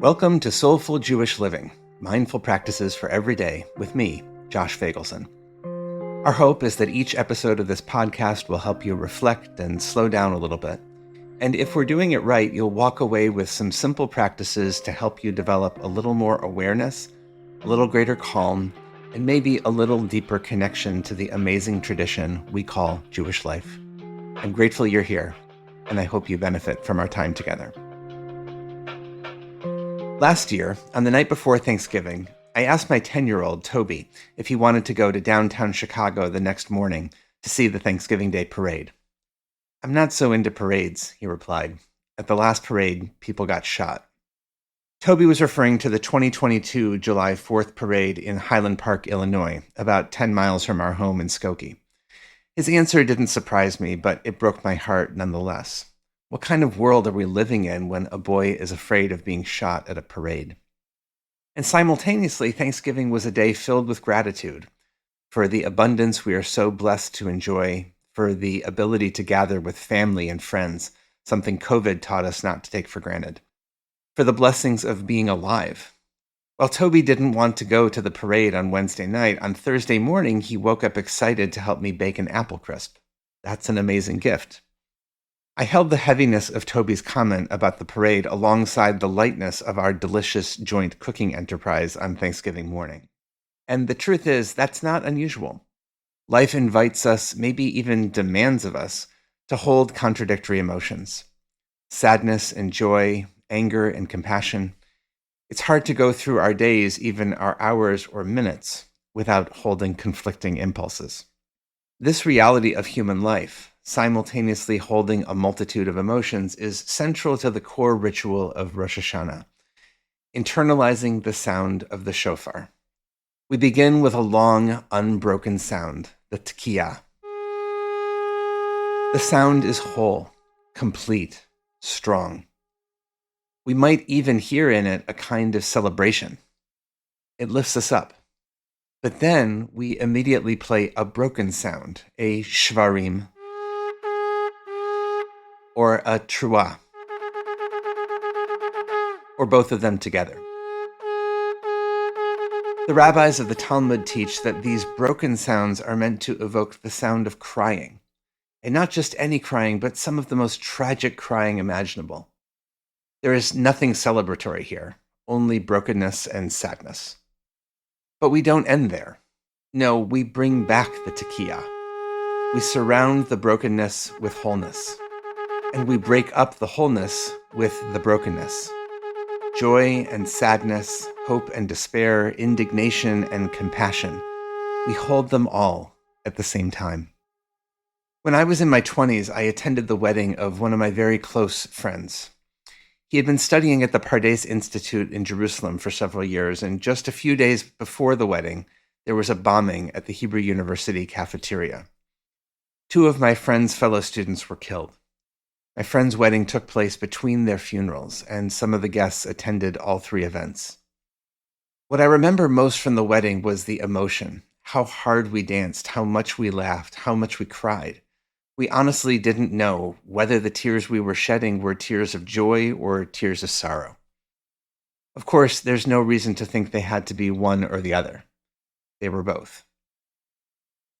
Welcome to Soulful Jewish Living, Mindful Practices for Every Day with me, Josh Feigelson. Our hope is that each episode of this podcast will help you reflect and slow down a little bit. And if we're doing it right, you'll walk away with some simple practices to help you develop a little more awareness, a little greater calm, and maybe a little deeper connection to the amazing tradition we call Jewish life. I'm grateful you're here, and I hope you benefit from our time together. Last year, on the night before Thanksgiving, I asked my 10-year-old, Toby, if he wanted to go to downtown Chicago the next morning to see the Thanksgiving Day parade. "I'm not so into parades," he replied. "At the last parade, people got shot." Toby was referring to the 2022 July 4th parade in Highland Park, Illinois, about 10 miles from our home in Skokie. His answer didn't surprise me, but it broke my heart nonetheless. What kind of world are we living in when a boy is afraid of being shot at a parade? And simultaneously, Thanksgiving was a day filled with gratitude for the abundance we are so blessed to enjoy, for the ability to gather with family and friends, something COVID taught us not to take for granted, for the blessings of being alive. While Toby didn't want to go to the parade on Wednesday night, on Thursday morning, he woke up excited to help me bake an apple crisp. That's an amazing gift. I held the heaviness of Toby's comment about the parade alongside the lightness of our delicious joint cooking enterprise on Thanksgiving morning. And the truth is, that's not unusual. Life invites us, maybe even demands of us, to hold contradictory emotions. Sadness and joy, anger and compassion. It's hard to go through our days, even our hours or minutes, without holding conflicting impulses. This reality of human life, simultaneously holding a multitude of emotions, is central to the core ritual of Rosh Hashanah, internalizing the sound of the shofar. We begin with a long, unbroken sound, the tekiah. The sound is whole, complete, strong. We might even hear in it a kind of celebration. It lifts us up. But then we immediately play a broken sound, a shvarim, or a truah, or both of them together. The rabbis of the Talmud teach that these broken sounds are meant to evoke the sound of crying, and not just any crying, but some of the most tragic crying imaginable. There is nothing celebratory here, only brokenness and sadness. But we don't end there. No, we bring back the tekiah. We surround the brokenness with wholeness. And we break up the wholeness with the brokenness. Joy and sadness, hope and despair, indignation and compassion. We hold them all at the same time. When I was in my 20s, I attended the wedding of one of my very close friends. He had been studying at the Pardes Institute in Jerusalem for several years, and just a few days before the wedding, there was a bombing at the Hebrew University cafeteria. 2 of my friend's fellow students were killed. My friend's wedding took place between their funerals, and some of the guests attended all 3 events. What I remember most from the wedding was the emotion, how hard we danced, how much we laughed, how much we cried. We honestly didn't know whether the tears we were shedding were tears of joy or tears of sorrow. Of course, there's no reason to think they had to be one or the other. They were both.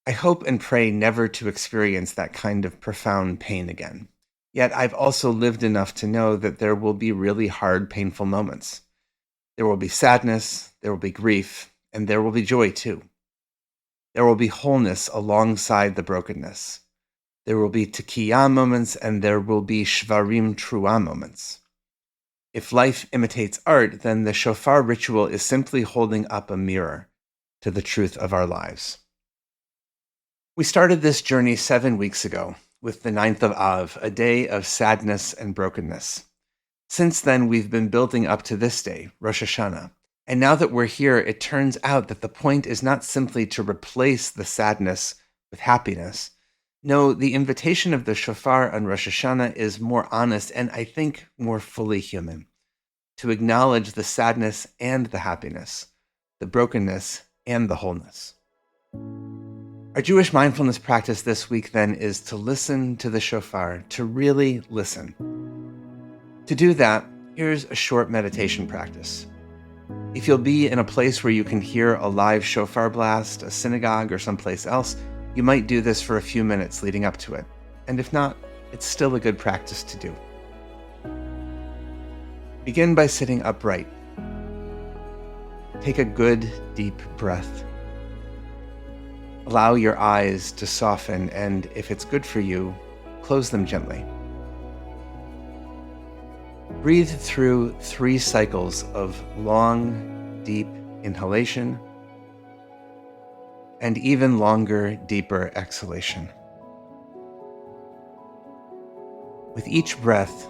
I hope and pray never to experience that kind of profound pain again. Yet I've also lived enough to know that there will be really hard, painful moments. There will be sadness, there will be grief, and there will be joy too. There will be wholeness alongside the brokenness. There will be tekiah moments, and there will be shvarim truah moments. If life imitates art, then the shofar ritual is simply holding up a mirror to the truth of our lives. We started this journey 7 weeks ago, with the 9th of Av, a day of sadness and brokenness. Since then, we've been building up to this day, Rosh Hashanah. And now that we're here, it turns out that the point is not simply to replace the sadness with happiness. No, the invitation of the shofar on Rosh Hashanah is more honest and, I think, more fully human. To acknowledge the sadness and the happiness, the brokenness and the wholeness. Our Jewish mindfulness practice this week, then, is to listen to the shofar, to really listen. To do that, Here's a short meditation practice. If you'll be in a place where you can hear a live shofar blast, a synagogue, or someplace else, you might do this for a few minutes leading up to it. And if not, it's still a good practice to do. Begin by sitting upright. Take a good, deep breath. Allow your eyes to soften, and if it's good for you, close them gently. Breathe through 3 cycles of long, deep inhalation and even longer, deeper exhalation. With each breath,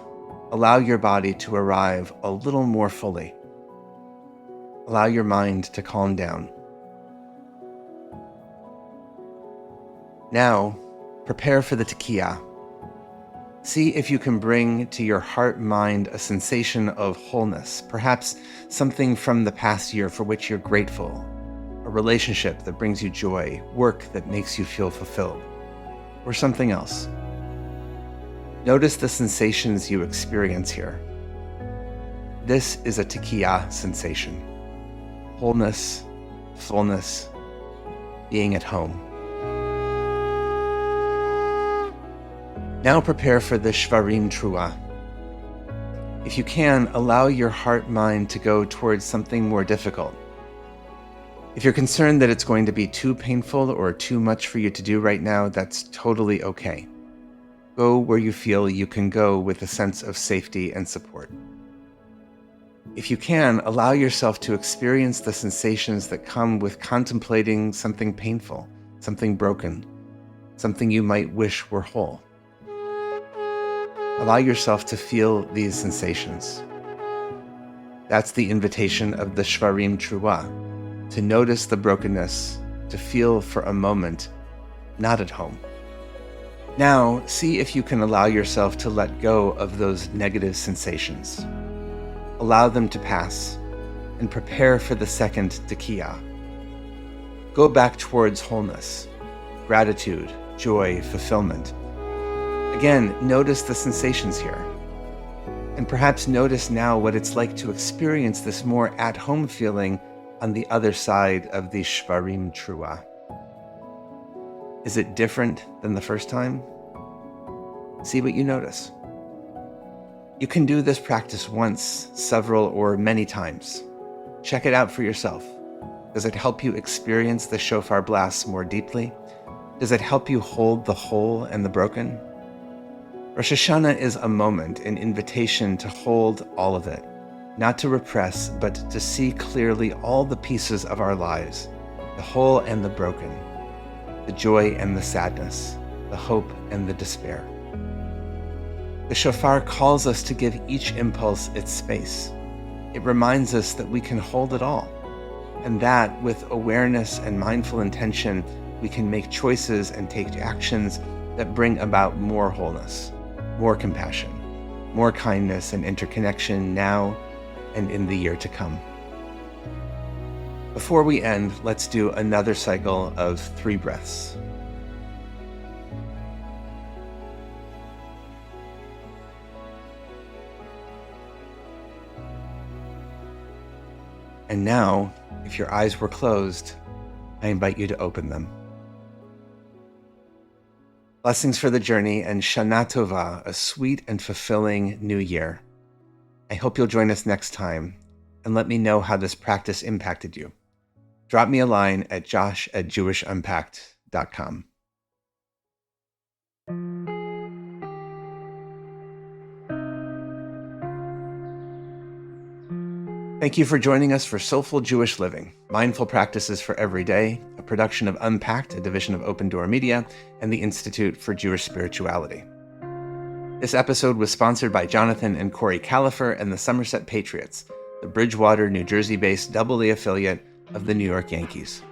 allow your body to arrive a little more fully. Allow your mind to calm down. Now, prepare for the tekiah. See if you can bring to your heart-mind a sensation of wholeness, perhaps something from the past year for which you're grateful, a relationship that brings you joy, work that makes you feel fulfilled, or something else. Notice the sensations you experience here. This is a tekiah sensation. Wholeness, fullness, being at home. Now prepare for the shvarim truah. If you can, allow your heart-mind to go towards something more difficult. If you're concerned that it's going to be too painful or too much for you to do right now, that's totally okay. Go where you feel you can go with a sense of safety and support. If you can, allow yourself to experience the sensations that come with contemplating something painful, something broken, something you might wish were whole. Allow yourself to feel these sensations. That's the invitation of the shvarim truah, to notice the brokenness, to feel for a moment not at home. Now, see if you can allow yourself to let go of those negative sensations. Allow them to pass, and prepare for the second tekiah. Go back towards wholeness, gratitude, joy, fulfillment. Again, notice the sensations here. And perhaps notice now what it's like to experience this more at-home feeling on the other side of the shvarim truah. Is it different than the first time? See what you notice. You can do this practice once, several, or many times. Check it out for yourself. Does it help you experience the shofar blasts more deeply? Does it help you hold the whole and the broken? Rosh Hashanah is a moment, an invitation to hold all of it, not to repress, but to see clearly all the pieces of our lives, the whole and the broken, the joy and the sadness, the hope and the despair. The shofar calls us to give each impulse its space. It reminds us that we can hold it all, and that with awareness and mindful intention, we can make choices and take actions that bring about more wholeness, more compassion, more kindness and interconnection now and in the year to come. Before we end, let's do another cycle of 3 breaths. And now, if your eyes were closed, I invite you to open them. Blessings for the journey and Shana Tova, a sweet and fulfilling new year. I hope you'll join us next time and let me know how this practice impacted you. Drop me a line at josh@jewishunpacked.com. Thank you for joining us for Soulful Jewish Living, Mindful Practices for Every Day, a production of Unpacked, a division of Open Door Media, and the Institute for Jewish Spirituality. This episode was sponsored by Jonathan and Corey Califer and the Somerset Patriots, the Bridgewater, New Jersey-based AA affiliate of the New York Yankees.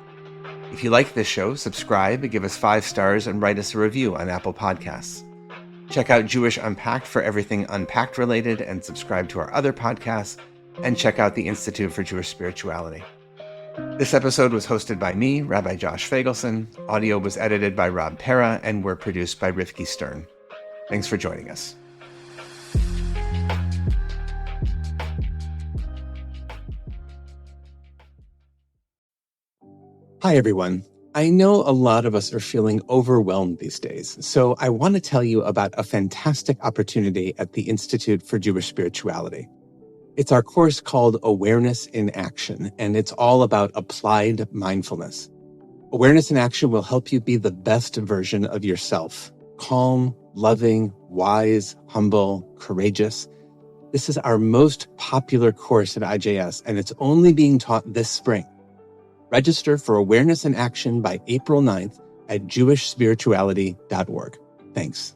If you like this show, subscribe, give us 5 stars, and write us a review on Apple Podcasts. Check out Jewish Unpacked for everything Unpacked related, and subscribe to our other podcasts, and check out the Institute for Jewish Spirituality. This episode was hosted by me, Rabbi Josh Feigelson. Audio was edited by Rob Pera, and were produced by Rivki Stern. Thanks for joining us. Hi, everyone. I know a lot of us are feeling overwhelmed these days, so I want to tell you about a fantastic opportunity at the Institute for Jewish Spirituality. It's our course called Awareness in Action, and it's all about applied mindfulness. Awareness in Action will help you be the best version of yourself. Calm, loving, wise, humble, courageous. This is our most popular course at IJS, and it's only being taught this spring. Register for Awareness in Action by April 9th at jewishspirituality.org. Thanks.